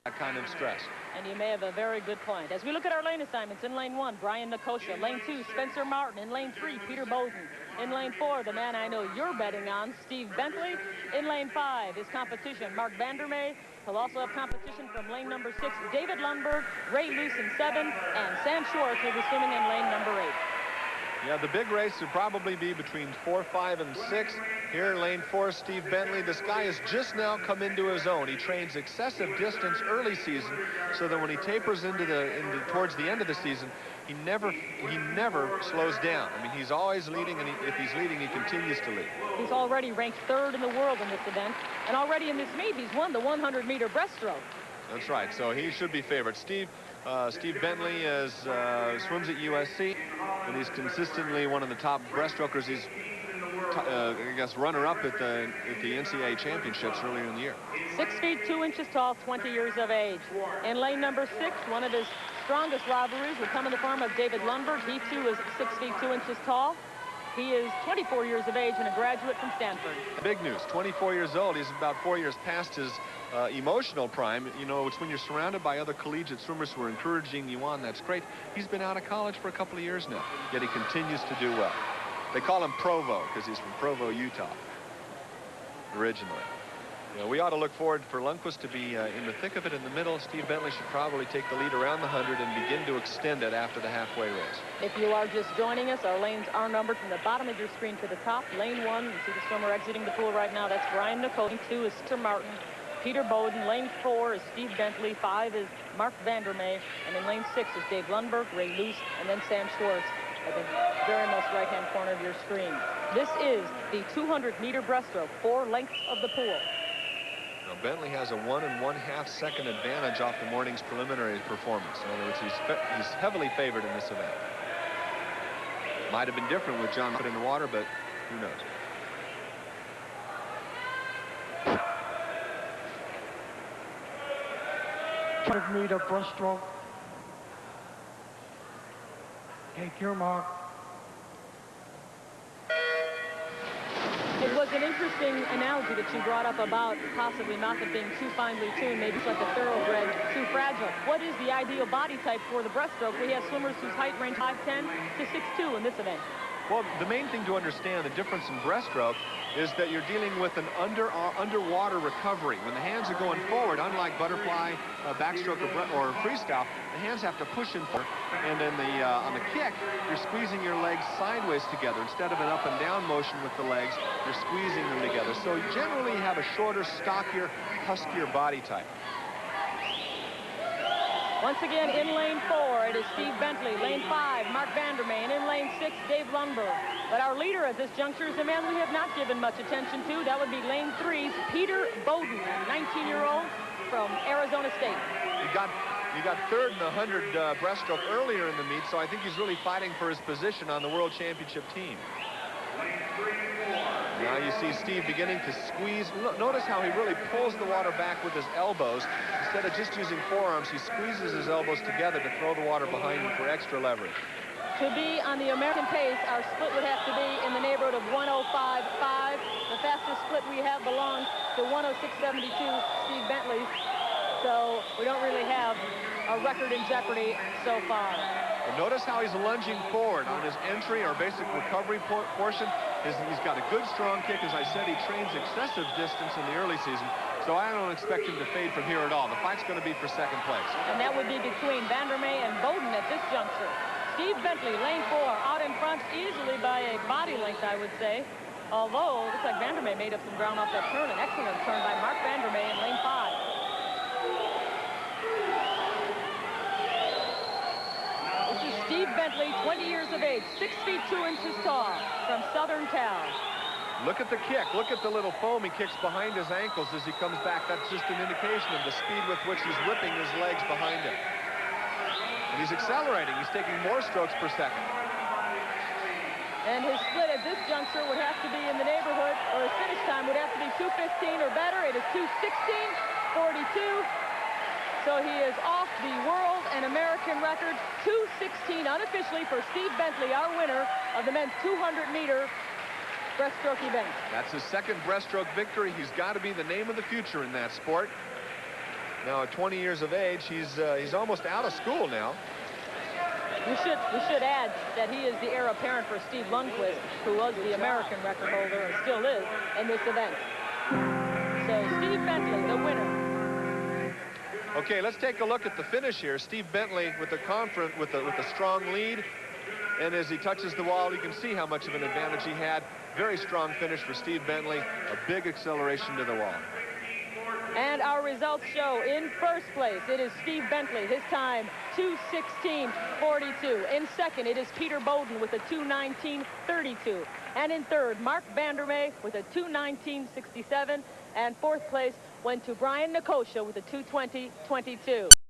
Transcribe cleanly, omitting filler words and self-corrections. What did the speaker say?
that kind of stress. And you may have a very good point. As we look at our lane assignments, in lane 1, Brian Nicosia. Lane 2, Spencer Martin. In lane 3, Peter Boden. In lane 4, the man I know you're betting on, Steve Bentley. In lane 5, his competition, Mark Vandermey. He'll also have competition from lane number 6, David Lundberg, Ray Luce in 7, and Sam Schwartz will be swimming in lane number 8. Yeah, the big race would probably be between 4, 5, and 6. Here in lane 4, Steve Bentley. This guy has just now come into his own. He trains excessive distance early season, so that when he tapers towards the end of the season, he never slows down. I mean, he's always leading, and if he's leading, he continues to lead. He's already ranked 3rd in the world in this event, and already in this meet, he's won the 100-meter breaststroke. That's right. So he should be favored. Steve Bentley swims at USC, and he's consistently one of the top breaststrokers. He's, I guess, runner-up at the NCAA championships earlier in the year. 6 feet 2 inches tall, 20 years of age. In lane number 6, one of his strongest rivalries would come in the form of David Lundberg. He too is 6 feet 2 inches tall. He is 24 years of age and a graduate from Stanford. Big news, 24 years old. He's about 4 years past his emotional prime. You know, it's when you're surrounded by other collegiate swimmers who are encouraging you on, that's great. He's been out of college for a couple of years now, yet he continues to do well. They call him Provo because he's from Provo, Utah, originally. You know, we ought to look forward for Lundquist to be in the thick of it in the middle. Steve Bentley should probably take the lead around the 100 and begin to extend it after the halfway race. If you are just joining us, our lanes are numbered from the bottom of your screen to the top. Lane 1, you see the swimmer exiting the pool right now. That's Brian Nicosia. Lane 2 is Spencer Martin. Peter Boden. Lane 4 is Steve Bentley. 5 is Mark Vandermey. And in lane 6 is Dave Lundberg, Ray Luce, and then Sam Schwartz at the very most right-hand corner of your screen. This is the 200-meter breaststroke, 4 lengths of the pool. Now, Bentley has a 1 1/2 second advantage off the morning's preliminary performance. In other words, he's heavily favored in this event. Might have been different with John put in the water, but who knows? Meter breaststroke. Take your mark. It was an interesting analogy that you brought up about possibly not being too finely tuned, maybe it's like a thoroughbred, too fragile. What is the ideal body type for the breaststroke? We have swimmers whose height range 5'10" to 6'2" in this event. Well, the main thing to understand, the difference in breaststroke, is that you're dealing with an underwater recovery. When the hands are going forward, unlike butterfly, backstroke, or freestyle, the hands have to push in forward. And then on the kick, you're squeezing your legs sideways together. Instead of an up and down motion with the legs, you're squeezing them together. So you generally have a shorter, stockier, huskier body type. Once again, in lane 4, it is Steve Bentley. Lane 5, Mark Vandermey. And in lane 6, Dave Lundberg. But our leader at this juncture is a man we have not given much attention to. That would be lane 3's Peter Boden, 19-year-old from Arizona State. He got 3rd in the 100 breaststroke earlier in the meet, so I think he's really fighting for his position on the World Championship team. Now you see Steve beginning to squeeze. Notice how he really pulls the water back with his elbows. Instead of just using forearms, he squeezes his elbows together to throw the water behind him for extra leverage. To be on the American pace, our split would have to be in the neighborhood of 1:05.5. The fastest split we have belongs to 1:06.72, Steve Bentley. So we don't really have a record in jeopardy so far. Well, notice how he's lunging forward on his entry or basic recovery portion. He's got a good, strong kick. As I said, he trains excessive distance in the early season, so I don't expect him to fade from here at all. The fight's going to be for 2nd place. And that would be between Vandermey and Boden at this juncture. Steve Bentley, lane 4, out in front easily by a body length, I would say. Although, it looks like Vandermey made up some ground off that turn. An excellent turn by Mark Vandermey in lane 5. Steve Bentley, 20 years of age, 6 feet 2 inches tall, from Southern Cal. Look at the kick. Look at the little foam he kicks behind his ankles as he comes back. That's just an indication of the speed with which he's whipping his legs behind him. And he's accelerating. He's taking more strokes per second. And his split at this juncture would have to be in the neighborhood, or his finish time would have to be 2:15 or better. It is 2:16.42. So he is off the world and American records, 2:16 unofficially for Steve Bentley, our winner of the men's 200-meter breaststroke event. That's his 2nd breaststroke victory. He's got to be the name of the future in that sport. Now at 20 years of age, he's almost out of school now. We should add that he is the heir apparent for Steve Lundquist, who was the American record holder and still is in this event. So Steve Bentley, the winner. Okay, let's take a look at the finish here. Steve Bentley with a strong lead, and as he touches the wall, you can see how much of an advantage he had. Very strong finish for Steve Bentley. A big acceleration to the wall. And our results show in first place, it is Steve Bentley, his time 2:16.42. In second, it is Peter Boden with a 2:19.32. And in third, Mark Vandermey with a 2:19.67. And fourth place went to Brian Nicosia with a 2:20.22.